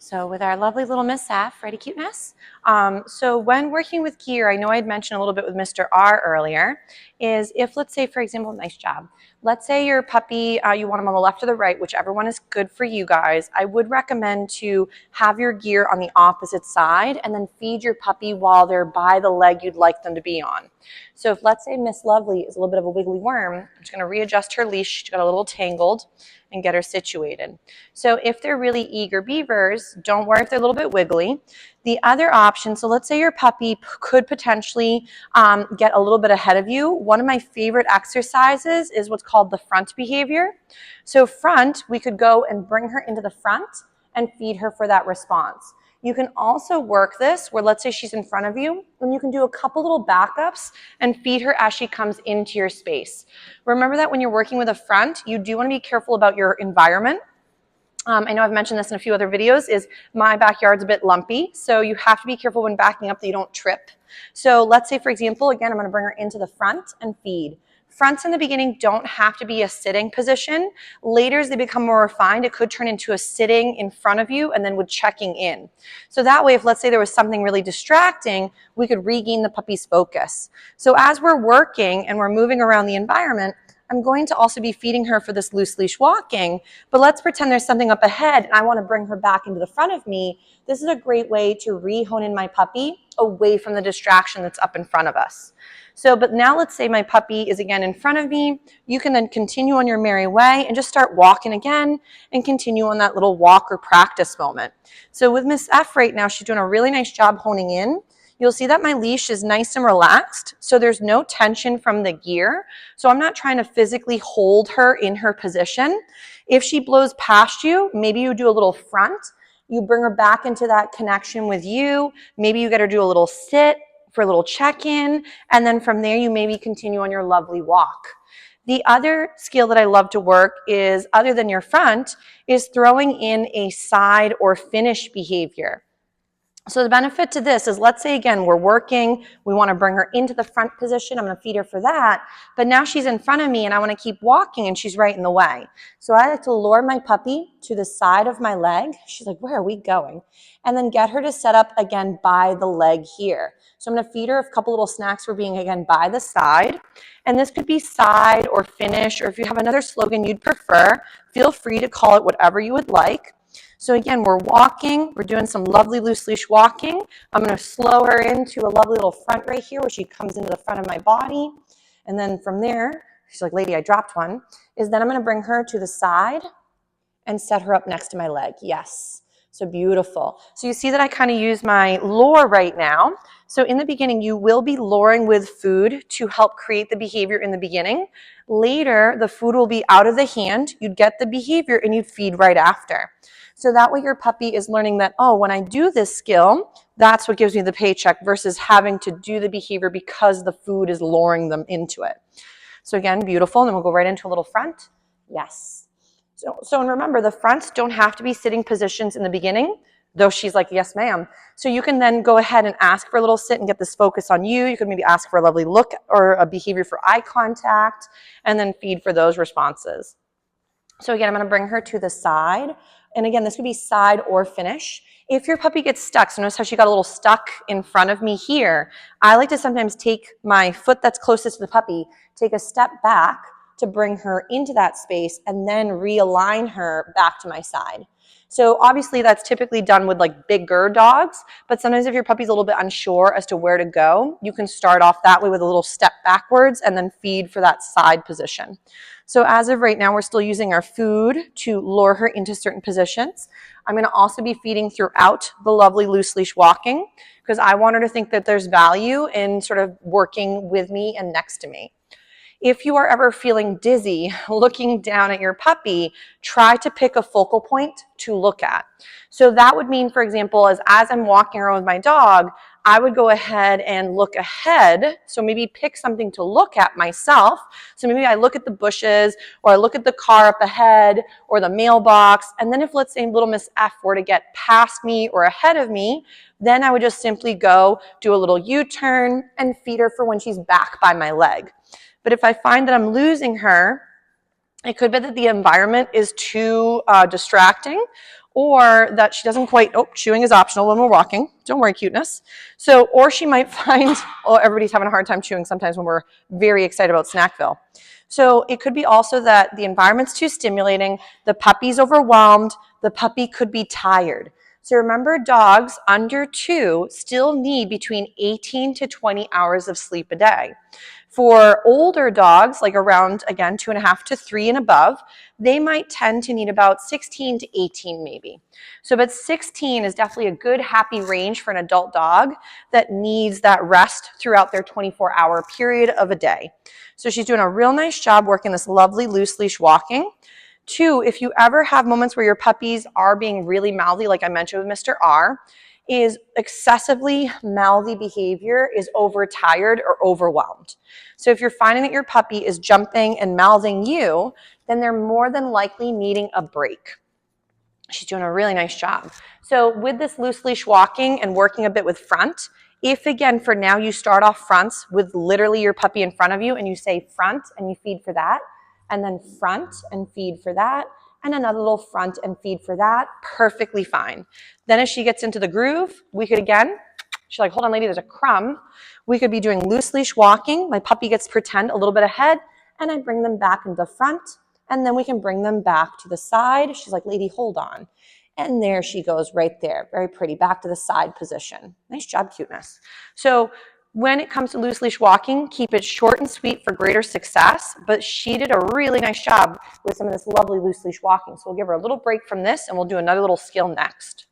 So with our lovely little Miss F, ready cuteness. So when working with gear, I know I had mentioned a little bit with Mr. R earlier, is if, let's say, for example, nice job. Let's say your puppy, you want him on the left or the right, whichever one is good for you guys. I would recommend to have your gear on the opposite side and then feed your puppy while they're by the leg you'd like them to be on. So if, let's say, Miss Lovely is a little bit of a wiggly worm, I'm just going to readjust her leash. She got a little tangled and get her situated. So if they're really eager beavers, don't worry if they're a little bit wiggly. The other option, so let's say your puppy could potentially get a little bit ahead of you. One of my favorite exercises is what's called the front behavior. So front, we could go and bring her into the front and feed her for that response. You can also work this where, let's say she's in front of you, and you can do a couple little backups and feed her as she comes into your space. Remember that when you're working with a front, you do want to be careful about your environment. I know I've mentioned this in a few other videos, is my backyard's a bit lumpy, so you have to be careful when backing up that you don't trip. So let's say, for example, again, I'm going to bring her into the front and feed. Fronts in the beginning don't have to be a sitting position. Later, as they become more refined, it could turn into a sitting in front of you and then with checking in. So that way, if let's say there was something really distracting, we could regain the puppy's focus. So as we're working and we're moving around the environment, I'm going to also be feeding her for this loose leash walking, but let's pretend there's something up ahead and I want to bring her back into the front of me. This is a great way to re-hone in my puppy away from the distraction that's up in front of us. So, but now let's say my puppy is again in front of me. You can then continue on your merry way and just start walking again and continue on that little walk or practice moment. So with Miss F right now, she's doing a really nice job honing in. You'll see that my leash is nice and relaxed, so there's no tension from the gear. So I'm not trying to physically hold her in her position. If she blows past you, maybe you do a little front. You bring her back into that connection with you. Maybe you get her to do a little sit for a little check-in, and then from there you maybe continue on your lovely walk. The other skill that I love to work is, other than your front, is throwing in a side or finish behavior. So the benefit to this is, let's say again, we're working, we want to bring her into the front position, I'm going to feed her for that, but now she's in front of me and I want to keep walking and she's right in the way. So I like to lure my puppy to the side of my leg. She's like, where are we going? And then get her to set up again by the leg here. So I'm going to feed her a couple little snacks for being again by the side. And this could be side or finish, or if you have another slogan you'd prefer, feel free to call it whatever you would like. So again, we're walking, we're doing some lovely loose leash walking. I'm going to slow her into a lovely little front right here where she comes into the front of my body. And then from there, she's like, lady, I dropped one, is then I'm going to bring her to the side and set her up next to my leg. Yes. So beautiful. So you see that I kind of use my lure right now. So in the beginning, you will be luring with food to help create the behavior in the beginning. Later, the food will be out of the hand. You'd get the behavior and you'd feed right after. So that way your puppy is learning that, oh, when I do this skill, that's what gives me the paycheck versus having to do the behavior because the food is luring them into it. So again, beautiful. And then we'll go right into a little front. Yes. So and remember, the fronts don't have to be sitting positions in the beginning, though she's like, yes, ma'am. So you can then go ahead and ask for a little sit and get this focus on you. You can maybe ask for a lovely look or a behavior for eye contact and then feed for those responses. So again, I'm going to bring her to the side. And again, this could be side or finish. If your puppy gets stuck, so notice how she got a little stuck in front of me here, I like to sometimes take my foot that's closest to the puppy, take a step back to bring her into that space and then realign her back to my side. So obviously that's typically done with like bigger dogs, but sometimes if your puppy's a little bit unsure as to where to go, you can start off that way with a little step backwards and then feed for that side position. So as of right now, we're still using our food to lure her into certain positions. I'm going to also be feeding throughout the lovely loose leash walking because I want her to think that there's value in sort of working with me and next to me. If you are ever feeling dizzy looking down at your puppy, try to pick a focal point to look at. So that would mean, for example, as I'm walking around with my dog, I would go ahead and look ahead. So maybe pick something to look at myself. So maybe I look at the bushes or I look at the car up ahead or the mailbox. And then if, let's say, little Miss F were to get past me or ahead of me, then I would just simply go do a little U-turn and feed her for when she's back by my leg. But if I find that I'm losing her It could be that the environment is too distracting, or that she doesn't quite, oh, chewing is optional when we're walking. Don't worry, cuteness. So, or she might find, oh, everybody's having a hard time chewing sometimes when we're very excited about Snackville. So it could be also that the environment's too stimulating, the puppy's overwhelmed, the puppy could be tired. So remember, dogs under 2 still need between 18 to 20 hours of sleep a day. For older dogs, like around, again, 2.5 to 3 and above, they might tend to need about 16 to 18 maybe. So but 16 is definitely a good, happy range for an adult dog that needs that rest throughout their 24-hour period of a day. So she's doing a real nice job working this lovely loose leash walking. 2, if you ever have moments where your puppies are being really mouthy, like I mentioned with Mr. R, is excessively mouthy behavior is overtired or overwhelmed. So if you're finding that your puppy is jumping and mouthing you, then they're more than likely needing a break. She's doing a really nice job. So with this loose leash walking and working a bit with front, if again for now you start off fronts with literally your puppy in front of you and you say front and you feed for that, and then front and feed for that, and another little front and feed for that, perfectly fine. Then as she gets into the groove, we could again, she's like, hold on lady, there's a crumb. We could be doing loose leash walking. My puppy gets to pretend a little bit ahead and I bring them back into front, and then we can bring them back to the side. She's like, lady, hold on. And there she goes right there. Very pretty. Back to the side position. Nice job, cuteness. So when it comes to loose leash walking, keep it short and sweet for greater success, but she did a really nice job with some of this lovely loose leash walking. So we'll give her a little break from this and we'll do another little skill next.